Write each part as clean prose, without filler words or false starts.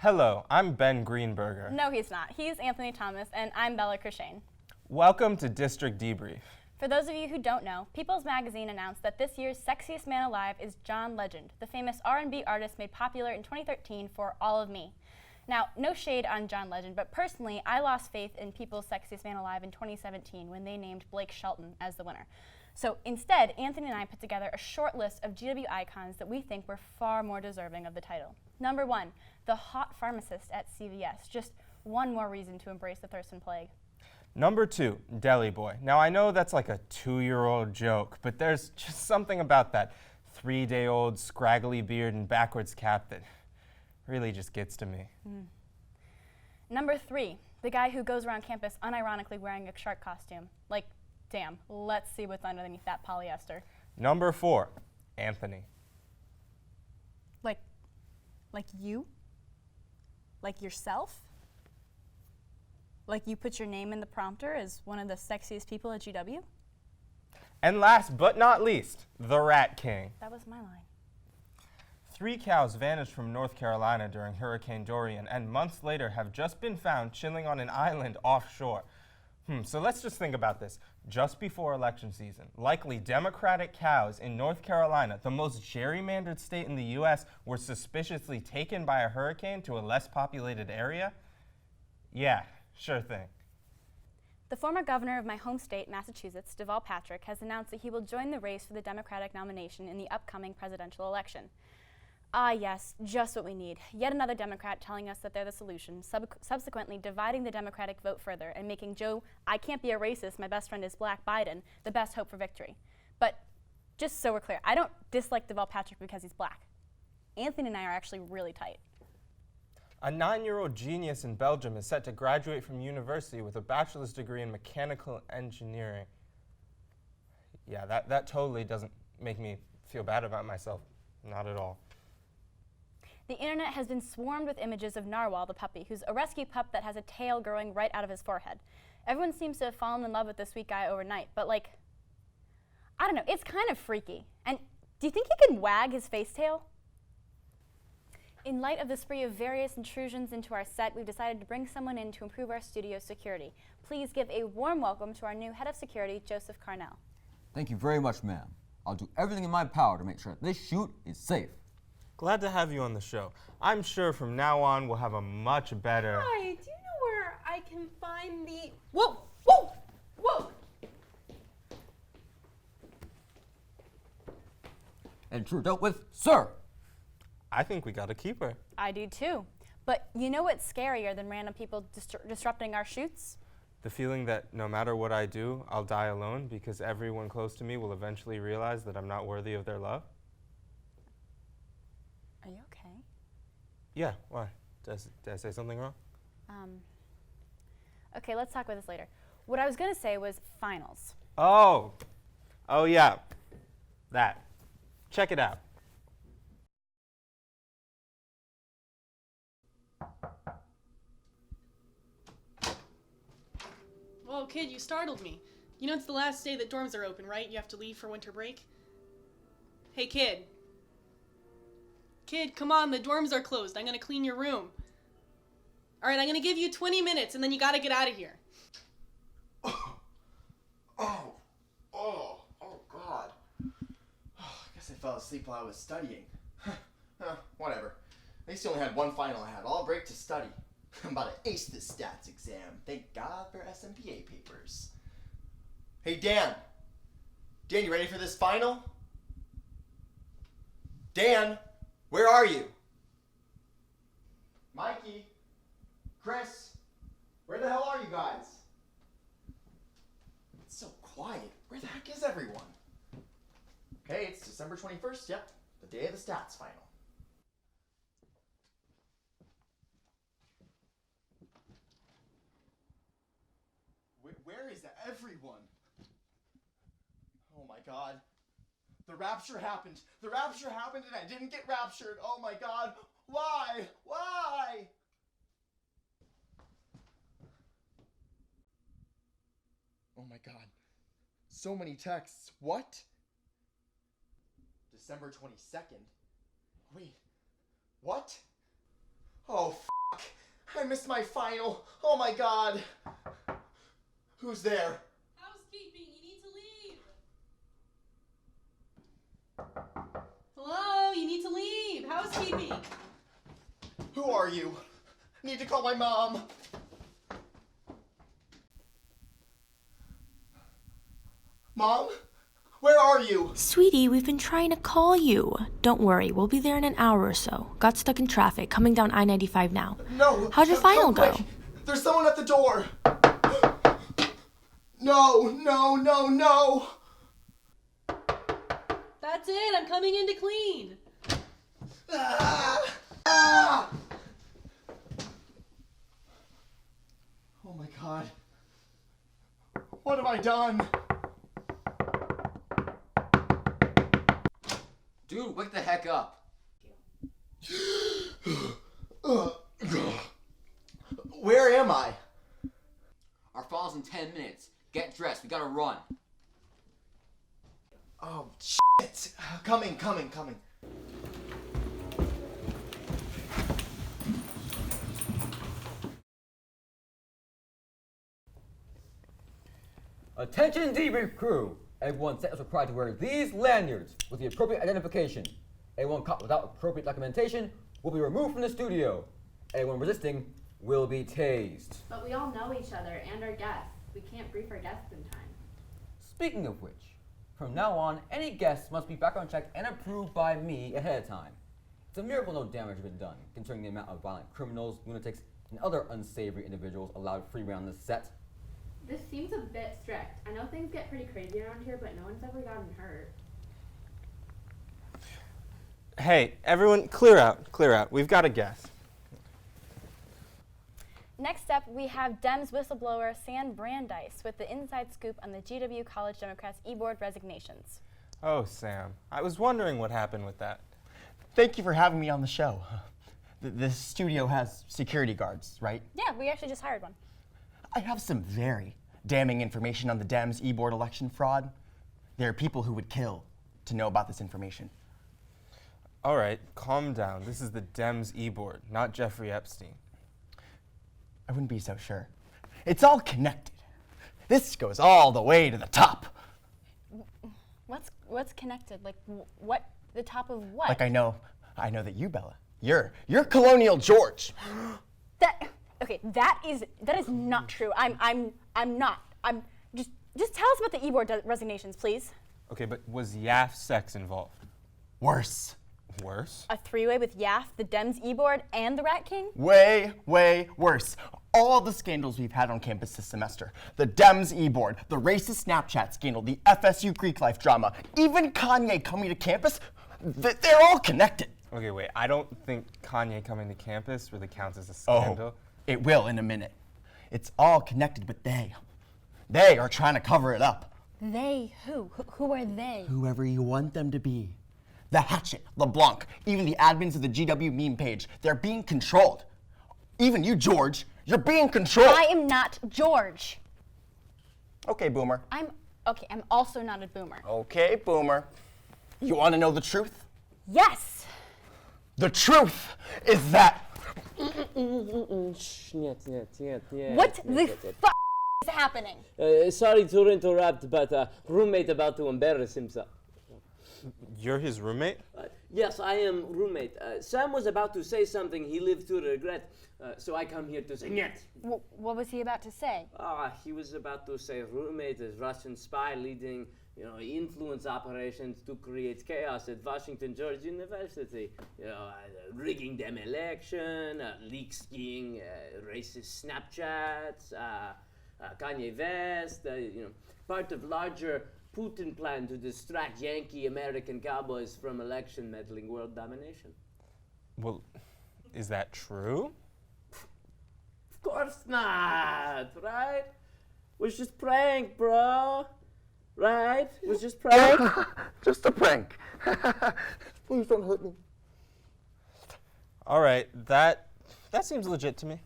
Hello, I'm Ben Greenberger. No, he's not. He's Anthony Thomas, and I'm Bella Kershane. Welcome to District Debrief. For those of you who don't know, People's Magazine announced that this year's sexiest man alive is John Legend, the famous R&B artist made popular in 2013 for All of Me. Now, no shade on John Legend, but personally, I lost faith in People's Sexiest Man Alive in 2017 when they named Blake Shelton as the winner. So instead, Anthony and I put together a short list of GW icons that we think were far more deserving of the title. Number 1, the hot pharmacist at CVS. Just one more reason to embrace the Thurston Plague. Number 2, Deli Boy. Now I know that's like a 2-year-old joke, but there's just something about that 3-day-old scraggly beard and backwards cap that really just gets to me. Number 3, the guy who goes around campus unironically wearing a shark costume. Like, damn, let's see what's underneath that polyester. Number 4, Anthony. Like you? Like yourself? Like you put your name in the prompter as one of the sexiest people at GW? And last but not least, the Rat King. That was my line. 3 cows vanished from North Carolina during Hurricane Dorian and months later have just been found chilling on an island offshore. So let's just think about this. Just before election season, likely Democratic cows in North Carolina, the most gerrymandered state in the U.S., were suspiciously taken by a hurricane to a less populated area? Yeah, sure thing. The former governor of my home state, Massachusetts, Deval Patrick, has announced that he will join the race for the Democratic nomination in the upcoming presidential election. Ah, yes, just what we need. Yet another Democrat telling us that they're the solution, subsequently dividing the Democratic vote further and making Joe, I can't be a racist, my best friend is Black Biden, the best hope for victory. But just so we're clear, I don't dislike Deval Patrick because he's black. Anthony and I are actually really tight. A 9-year-old genius in Belgium is set to graduate from university with a bachelor's degree in mechanical engineering. Yeah, that totally doesn't make me feel bad about myself. Not at all. The internet has been swarmed with images of Narwhal the puppy, who's a rescue pup that has a tail growing right out of his forehead. Everyone seems to have fallen in love with this sweet guy overnight, but I don't know, it's kind of freaky. And do you think he can wag his face tail? In light of the spree of various intrusions into our set, we've decided to bring someone in to improve our studio security. Please give a warm welcome to our new head of security, Joseph Carnell. Thank you very much, ma'am. I'll do everything in my power to make sure this shoot is safe. Glad to have you on the show. I'm sure from now on we'll have a much better... Hi, do you know where I can find the... Whoa! Whoa! Whoa! Intruder dealt with, sir! I think we got a keeper. I do too. But you know what's scarier than random people disrupting our shoots? The feeling that no matter what I do, I'll die alone because everyone close to me will eventually realize that I'm not worthy of their love. Are you okay? Yeah, why? Did I say something wrong? Okay, let's talk about this later. What I was going to say was finals. Oh yeah, that. Check it out. Whoa, kid, you startled me. You know it's the last day that dorms are open, right? You have to leave for winter break? Hey, kid. Kid, come on, the dorms are closed. I'm gonna clean your room. Alright, I'm gonna give you 20 minutes and then you gotta get out of here. Oh, God. I guess I fell asleep while I was studying. Whatever. At least I only had one final I had. All break to study. I'm about to ace this stats exam. Thank God for SMPA papers. Hey, Dan. Dan, you ready for this final? Dan, where are you? Mikey, Chris, where the hell are you guys? It's so quiet. Where the heck is everyone? Okay, it's December 21st. Yep, the day of the stats final. Where is everyone? Oh my God. The rapture happened. The rapture happened and I didn't get raptured. Oh my God. Why? Why? Oh my God. So many texts. What? December 22nd? Wait. What? Oh, fuck. I missed my final. Oh my god. Who's there? Housekeeping, you need to leave. Hello, you need to leave. Housekeeping. Who are you? Need to call my mom. Mom? Where are you? Sweetie, we've been trying to call you. Don't worry, we'll be there in an hour or so. Got stuck in traffic, coming down I-95 now. No. How'd your final come go? quick. There's someone at the door. No, no, no, no. That's it, I'm coming in to clean. Ah! Ah! Oh my god. What have I done? Dude, wake the heck up. Where am I? Our final's in 10 minutes. Get dressed, we gotta run. Oh, shit. Coming. Attention debrief crew! Everyone set is required to wear these lanyards with the appropriate identification. Anyone caught without appropriate documentation will be removed from the studio. Anyone resisting will be tased. But we all know each other and our guests. We can't brief our guests in time. Speaking of which, from now on, any guests must be background checked and approved by me ahead of time. It's a miracle no damage has been done, considering the amount of violent criminals, lunatics, and other unsavory individuals allowed free rein on the set. This seems a bit strict. I know things get pretty crazy around here, but no one's ever gotten hurt. Hey, everyone, clear out. We've got a guest. Next up, we have Dems whistleblower Sam Brandeis with the inside scoop on the GW College Democrats e-board resignations. Oh, Sam, I was wondering what happened with that. Thank you for having me on the show. The studio has security guards, right? Yeah, we actually just hired one. I have some very damning information on the Dems e-board election fraud. There are people who would kill to know about this information. All right, calm down. This is the Dems e-board, not Jeffrey Epstein. I wouldn't be so sure. It's all connected. This goes all the way to the top. What's connected? Like what? The top of what? Like I know that you, Bella, you're Colonial George. That is not true. I'm not. Just tell us about the e-board resignations, please. Okay, but was Yaf sex involved? Worse. Worse? A three-way with Yaf, the Dems e-board, and the Rat King? Way worse. All the scandals we've had on campus this semester. The Dems e-board, the racist Snapchat scandal, the FSU Greek life drama, even Kanye coming to campus, they're all connected. Okay, wait, I don't think Kanye coming to campus really counts as a scandal. Oh, it will in a minute. It's all connected, but they are trying to cover it up. They who? Who are they? Whoever you want them to be. The Hatchet, LeBlanc, even the admins of the GW meme page, they're being controlled. Even you, George, you're being controlled. I am not George. Okay, Boomer. I'm also not a boomer. Okay, Boomer. You want to know the truth? Yes! The truth is that... What the fuck is happening? Sorry to interrupt, but roommate about to embarrass himself. You're his roommate? Yes, I am roommate. Sam was about to say something he lived to regret, so I come here to say нет. What was he about to say? He was about to say roommate is Russian spy leading, influence operations to create chaos at Washington George University. Rigging them election, leak skiing, racist Snapchats, Kanye West, part of larger Putin plan to distract Yankee American cowboys from election meddling world domination. Well, is that true? Of course not, right? Was just prank, bro. Right? Was just prank. Just a prank. Please don't hurt me. All right, that seems legit to me.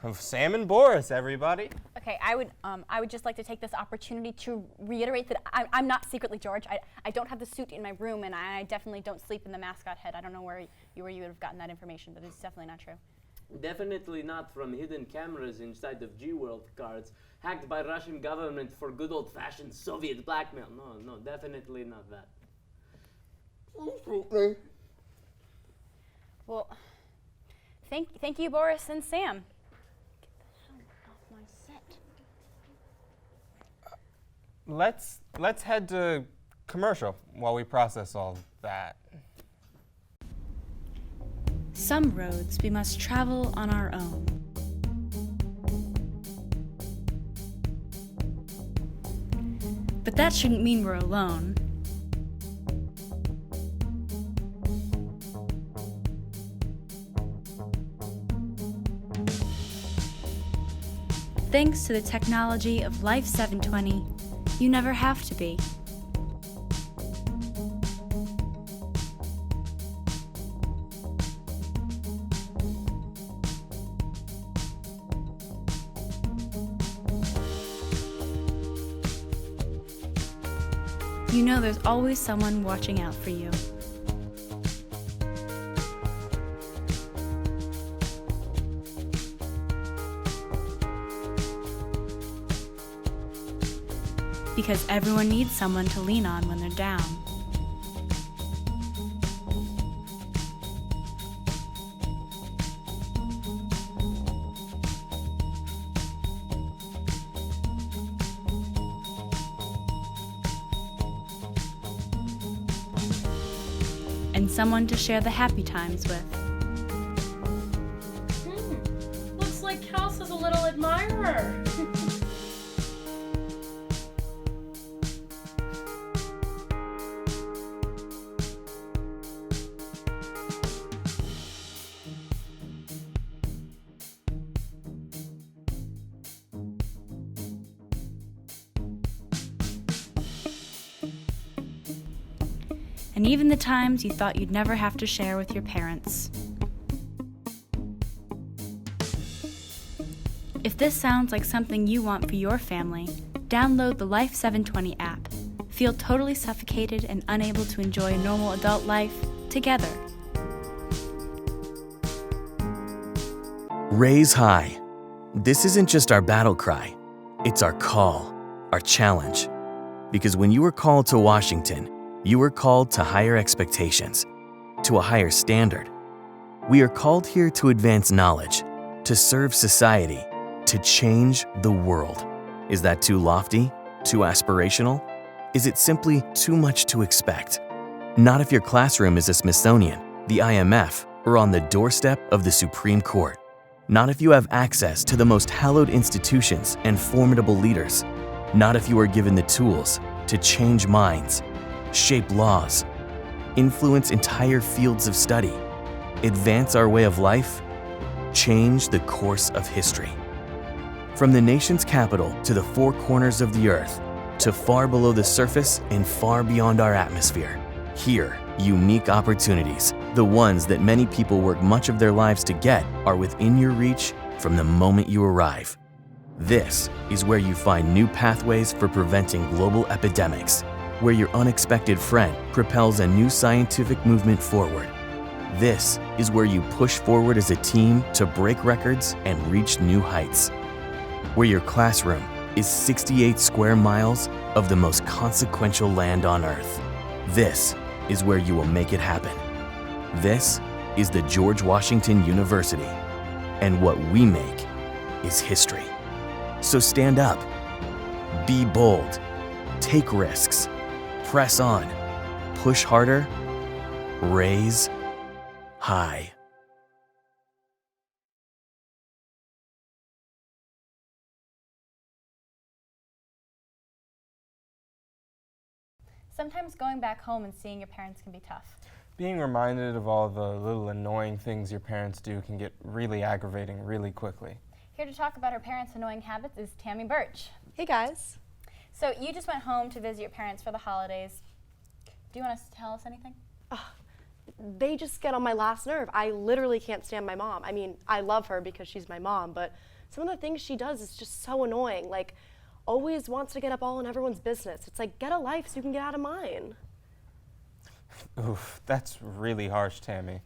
Of Sam and Boris, everybody. Okay, I would just like to take this opportunity to reiterate that I'm not secretly George. I don't have the suit in my room, and I definitely don't sleep in the mascot head. I don't know where you would have gotten that information, but it's definitely not true. Definitely not from hidden cameras inside of G-World cards, hacked by Russian government for good old-fashioned Soviet blackmail. No, definitely not that. Well, thank you, Boris and Sam. Get the hell off my set. Let's head to commercial while we process all that. Some roads we must travel on our own. But that shouldn't mean we're alone. Thanks to the technology of Life 720, you never have to be. You know there's always someone watching out for you. Because everyone needs someone to lean on when they're down. And someone to share the happy times with. Looks like Kels has a little admirer. And even the times you thought you'd never have to share with your parents. If this sounds like something you want for your family, download the Life 720 app. Feel totally suffocated and unable to enjoy normal adult life together. Raise high. This isn't just our battle cry. It's our call, our challenge. Because when you were called to Washington, you were called to higher expectations, to a higher standard. We are called here to advance knowledge, to serve society, to change the world. Is that too lofty? Too aspirational? Is it simply too much to expect? Not if your classroom is a Smithsonian, the IMF, or on the doorstep of the Supreme Court. Not if you have access to the most hallowed institutions and formidable leaders. Not if you are given the tools to change minds, shape laws, influence entire fields of study, advance our way of life, change the course of history. From the nation's capital to the four corners of the earth, to far below the surface and far beyond our atmosphere, here, unique opportunities, the ones that many people work much of their lives to get, are within your reach from the moment you arrive. This is where you find new pathways for preventing global epidemics, where your unexpected friend propels a new scientific movement forward. This is where you push forward as a team to break records and reach new heights. Where your classroom is 68 square miles of the most consequential land on Earth. This is where you will make it happen. This is the George Washington University, and what we make is history. So stand up, be bold, take risks, press on, push harder, raise high. Sometimes going back home and seeing your parents can be tough. Being reminded of all the little annoying things your parents do can get really aggravating really quickly. Here to talk about her parents' annoying habits is Tammy Birch. Hey guys. So you just went home to visit your parents for the holidays. Do you want to tell us anything? they just get on my last nerve. I literally can't stand my mom. I mean, I love her because she's my mom, but some of the things she does is just so annoying. Like, always wants to get up all in everyone's business. It's like, get a life so you can get out of mine. Oof, that's really harsh, Tammy.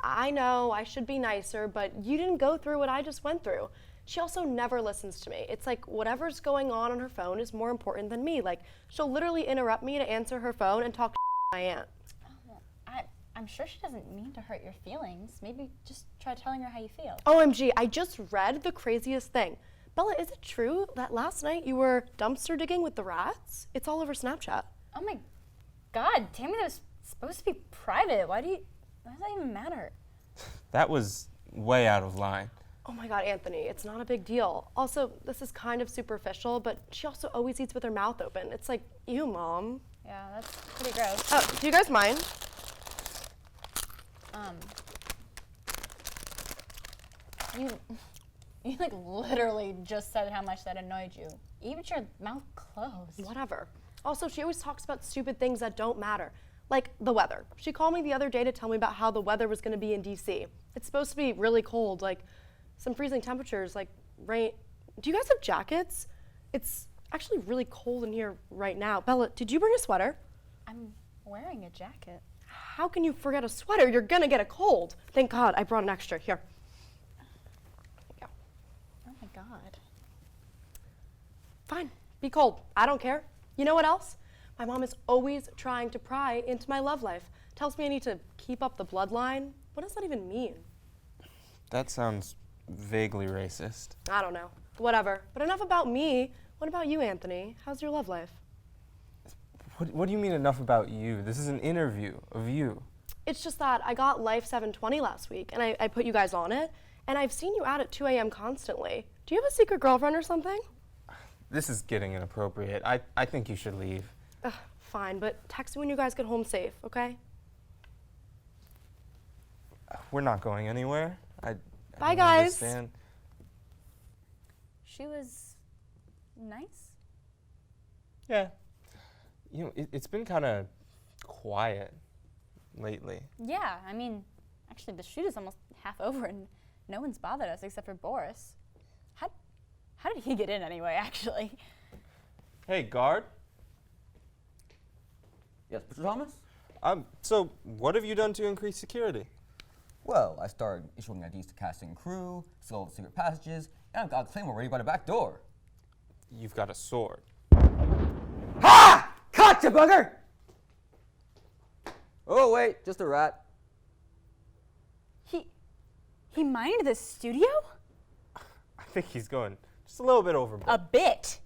I know, I should be nicer, but you didn't go through what I just went through. She also never listens to me. It's like whatever's going on her phone is more important than me. Like, she'll literally interrupt me to answer her phone and talk to my aunt. I'm sure she doesn't mean to hurt your feelings. Maybe just try telling her how you feel. OMG, I just read the craziest thing. Bella, is it true that last night you were dumpster digging with the rats? It's all over Snapchat. Oh my God, Tammy, that was supposed to be private. Why does that even matter? That was way out of line. Oh my God, Anthony, it's not a big deal. Also, this is kind of superficial, but she also always eats with her mouth open. It's like, ew, Mom. Yeah, that's pretty gross. Oh, do you guys mind? You like literally just said how much that annoyed you. Even with your mouth closed. Whatever. Also, she always talks about stupid things that don't matter. Like the weather. She called me the other day to tell me about how the weather was going to be in DC. It's supposed to be really cold, like some freezing temperatures, like rain. Do you guys have jackets? It's actually really cold in here right now. Bella, did you bring a sweater? I'm wearing a jacket. How can you forget a sweater? You're gonna get a cold. Thank God I brought an extra. Here. There you go. Oh my God. Fine, be cold. I don't care. You know what else? My mom is always trying to pry into my love life. Tells me I need to keep up the bloodline. What does that even mean? That sounds vaguely racist. I don't know. Whatever. But enough about me. What about you, Anthony? How's your love life? What do you mean enough about you? This is an interview of you. It's just that I got Life 720 last week, and I put you guys on it, and I've seen you out at 2 a.m. constantly. Do you have a secret girlfriend or something? This is getting inappropriate. I think you should leave. Fine, but text me when you guys get home safe, okay? We're not going anywhere. I Bye, don't guys. understand. She was nice? Yeah. You know, it's been kind of quiet lately. Yeah, I mean, actually the shoot is almost half over and no one's bothered us except for Boris. How did he get in anyway, actually? Hey, guard. Yes, Mr. Thomas? So what have you done to increase security? Well, I started issuing IDs to cast and crew, still the secret passages, and I've got a claymore ready by the back door. You've got a sword. Ha! Gotcha, bugger! Oh, wait, just a rat. He mined the studio? I think he's going just a little bit overboard. A bit.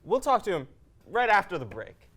We'll talk to him right after the break.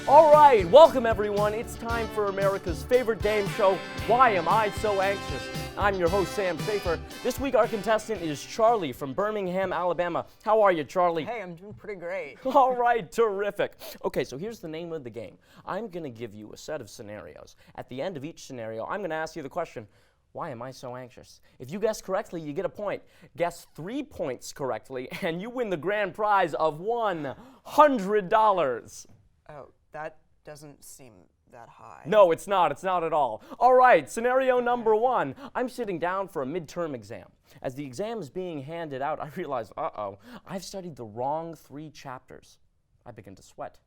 All right, welcome everyone. It's time for America's favorite game show, Why Am I So Anxious? I'm your host, Sam Schaefer. This week our contestant is Charlie from Birmingham, Alabama. How are you, Charlie? Hey, I'm doing pretty great. All right, terrific. Okay, so here's the name of the game. I'm gonna give you a set of scenarios. At the end of each scenario, I'm gonna ask you the question, why am I so anxious? If you guess correctly, you get a point. Guess 3 points correctly, and you win the grand prize of $100. Oh, that doesn't seem that high. No, it's not. It's not at all. All right, scenario number 1. I'm sitting down for a midterm exam. As the exam is being handed out, I realize, uh-oh, I've studied the wrong 3 chapters. I begin to sweat.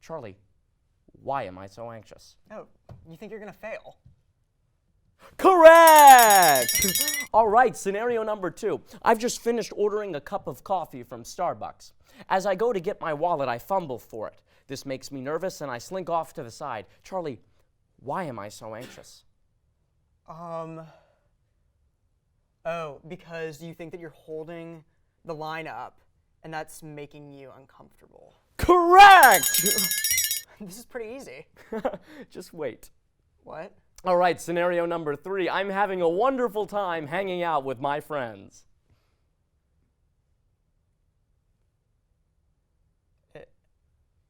Charlie, why am I so anxious? Oh, you think you're gonna fail? Correct! All right, scenario number 2. I've just finished ordering a cup of coffee from Starbucks. As I go to get my wallet, I fumble for it. This makes me nervous and I slink off to the side. Charlie, why am I so anxious? Oh, because you think that you're holding the line up and that's making you uncomfortable. Correct! This is pretty easy. Just wait. What? All right, scenario number 3. I'm having a wonderful time hanging out with my friends.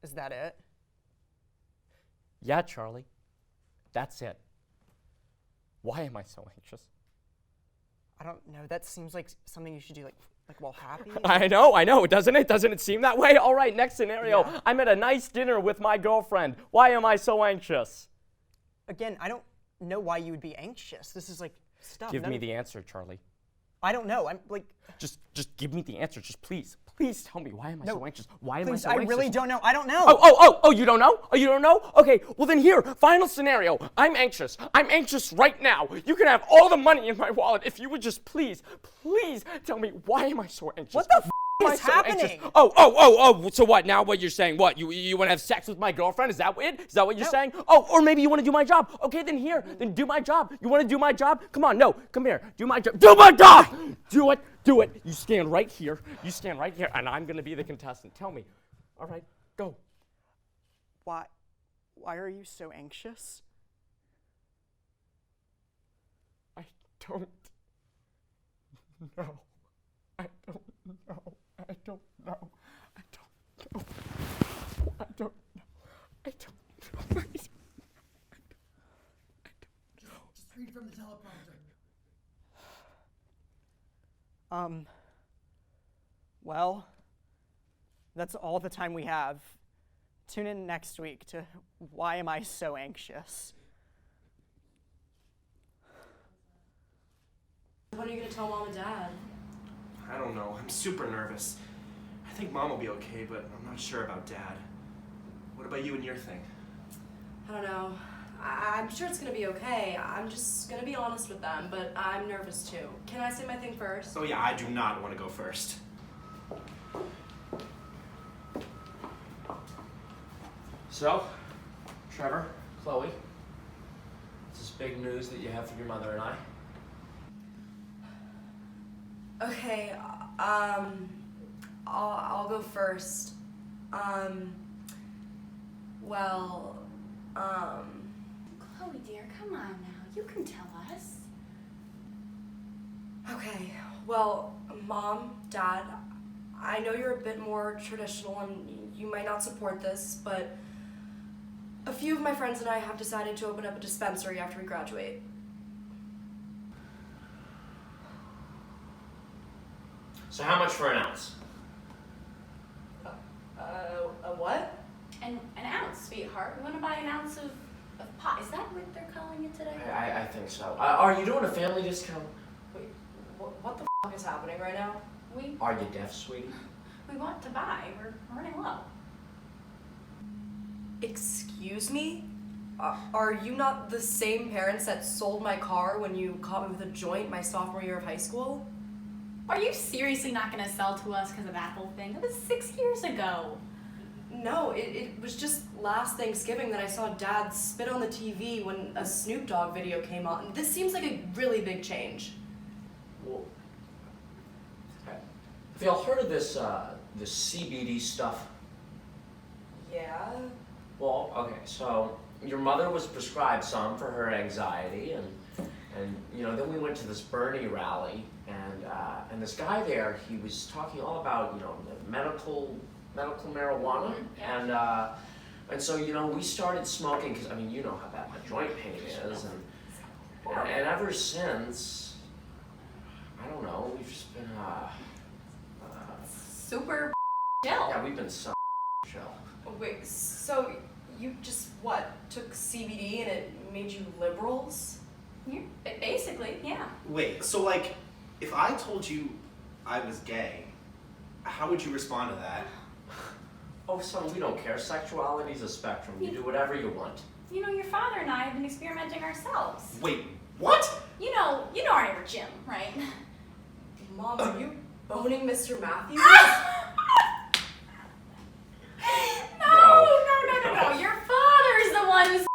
Is that it? Yeah, Charlie. That's it. Why am I so anxious? I don't know. That seems like something you should do like while happy. I know. Doesn't it? Doesn't it seem that way? All right, next scenario. Yeah. I'm at a nice dinner with my girlfriend. Why am I so anxious? Again, I don't know why you would be anxious. This is like stuff. Give me the answer, Charlie. I don't know. I'm like. Just give me the answer. Just please tell me. Why am I so anxious? Why am I Please, so anxious? I really don't know. I don't know. Oh, you don't know? Oh, you don't know? Okay, well then here, final scenario. I'm anxious. I'm anxious right now. You can have all the money in my wallet if you would just please tell me why am I so anxious? What the Why am I is so happening? anxious? Oh, so what? Now what you're saying? What? You want to have sex with my girlfriend? Is that it? Is that what you're saying? Oh, or maybe you want to do my job. Okay, then do my job. You want to do my job? Come on, no, come here. Do my job. Do my job! Do it. You stand right here, and I'm gonna be the contestant. Tell me. All right, go. Why are you so anxious? I don't know. I don't know. Just read from the teleprompter. Well, that's all the time we have. Tune in next week to Why Am I So Anxious? When are you going to tell Mom and Dad? I don't know. I'm super nervous. I think Mom will be okay, but I'm not sure about Dad. What about you and your thing? I don't know. I'm sure it's going to be okay. I'm just going to be honest with them, but I'm nervous too. Can I say my thing first? Oh yeah, I do not want to go first. So, Trevor, Chloe, is this big news that you have for your mother and I? Okay, I'll go first. Chloe, dear, come on now. You can tell us. Okay, well, Mom, Dad, I know you're a bit more traditional and you might not support this, but a few of my friends and I have decided to open up a dispensary after we graduate. So how much for an ounce? A what? An ounce, sweetheart. We want to buy an ounce of pot. Is that what they're calling it today? I think so. Are you doing a family discount? Wait, what the f is happening right now? Are you deaf, sweetie? We want to buy. We're running low. Excuse me? Are you not the same parents that sold my car when you caught me with a joint my sophomore year of high school? Are you seriously not going to sell to us because of that whole thing? That was 6 years ago. No, it was just last Thanksgiving that I saw Dad spit on the TV when a Snoop Dogg video came on. This seems like a really big change. Well, have y'all heard of this CBD stuff? Yeah? Well, okay, so your mother was prescribed some for her anxiety, and you know, then we went to this Bernie rally, and this guy there, he was talking all about, you know, the medical marijuana, and so, you know, we started smoking, because, I mean, you know how bad my joint pain is, and ever since, I don't know, we've just been, super chill. Yeah, we've been so chill. Wait, so you just, what, took CBD and it made you liberals? Yeah, basically, yeah. Wait, so like, if I told you I was gay, how would you respond to that? Oh, son, we don't care. Sexuality's a spectrum. You do whatever you want. You know, your father and I have been experimenting ourselves. Wait, what? You know our neighbor Jim, right? Mom, are you boning Mr. Matthews? No. Your father's the one who's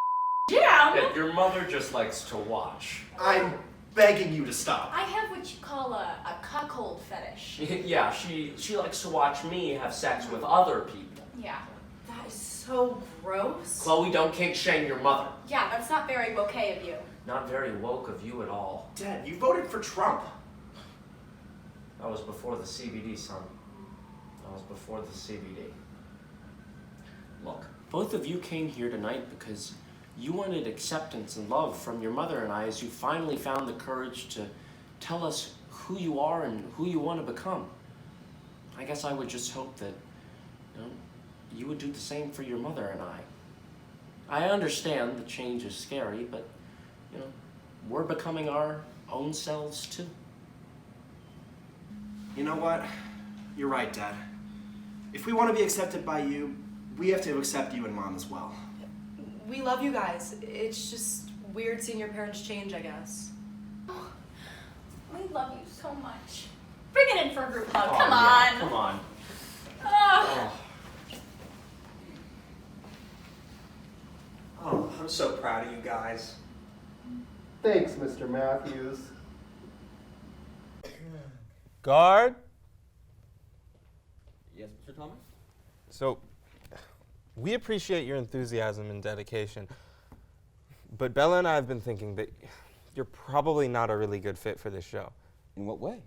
Jim. Yeah, your mother just likes to watch. I'm begging you to stop. I have what you call a cuckold fetish. Yeah, she likes to watch me have sex with other people. Yeah. That is so gross. Chloe, don't kink shame your mother. Yeah, that's not very bouquet of you. Not very woke of you at all. Dad, you voted for Trump. That was before the CBD, son. That was before the CBD. Look, both of you came here tonight because you wanted acceptance and love from your mother and I as you finally found the courage to tell us who you are and who you want to become. I guess I would just hope that, you know, you would do the same for your mother and I. I understand the change is scary, but, we're becoming our own selves too. You know what? You're right, Dad. If we want to be accepted by you, we have to accept you and Mom as well. We love you guys. It's just weird seeing your parents change, I guess. We love you so much. Bring it in for a group hug. Oh, Come yeah, on. come on. Oh, I'm so proud of you guys. Thanks, Mr. Matthews. Guard. Yes, Mr. Thomas? So, we appreciate your enthusiasm and dedication, but Bella and I have been thinking that you're probably not a really good fit for this show. In what way?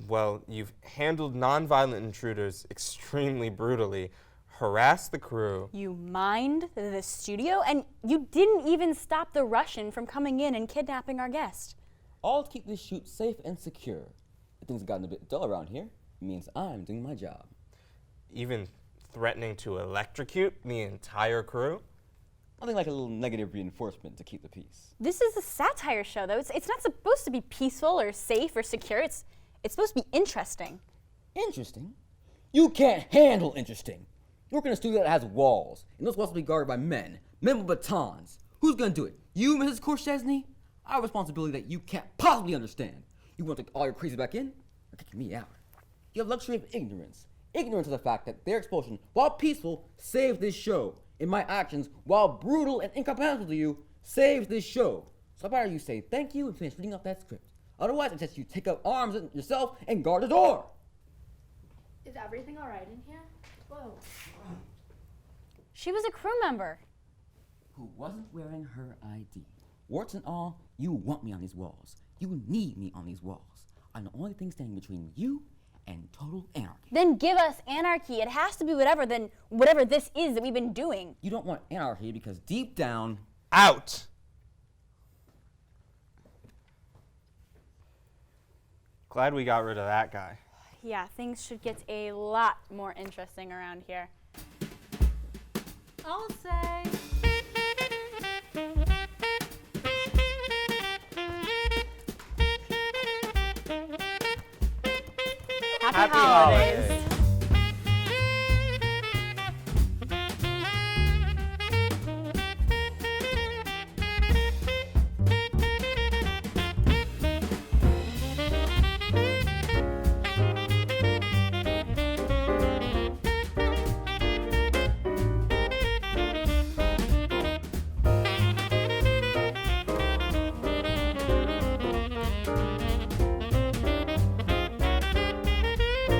Well, you've handled nonviolent intruders extremely brutally, harassed the crew. You mined the studio, and you didn't even stop the Russian from coming in and kidnapping our guest. All to keep this shoot safe and secure. If things have gotten a bit dull around here, it means I'm doing my job. Even threatening to electrocute the entire crew? Nothing like a little negative reinforcement to keep the peace. This is a satire show, though. It's not supposed to be peaceful or safe or secure. It's supposed to be interesting. Interesting? You can't handle interesting. You work in a studio that has walls, and those walls will be guarded by men with batons. Who's gonna do it? You, Mrs. Korchesny? I have a responsibility that you can't possibly understand. You want to take all your crazy back in, or kick me out? You have luxury of ignorance. Ignorance of the fact that their expulsion, while peaceful, saved this show. And my actions, while brutal and incompatible to you, saves this show. So how about you say thank you and finish reading up that script? Otherwise, I suggest you take up arms yourself and guard the door. Is everything all right in here? Whoa. She was a crew member. Who wasn't wearing her ID. Warts and all, you want me on these walls. You need me on these walls. I'm the only thing standing between you and total anarchy. Then give us anarchy. It has to be whatever this is that we've been doing. You don't want anarchy because deep down... Out! Glad we got rid of that guy. Yeah, things should get a lot more interesting around here. I'll say. Happy holidays.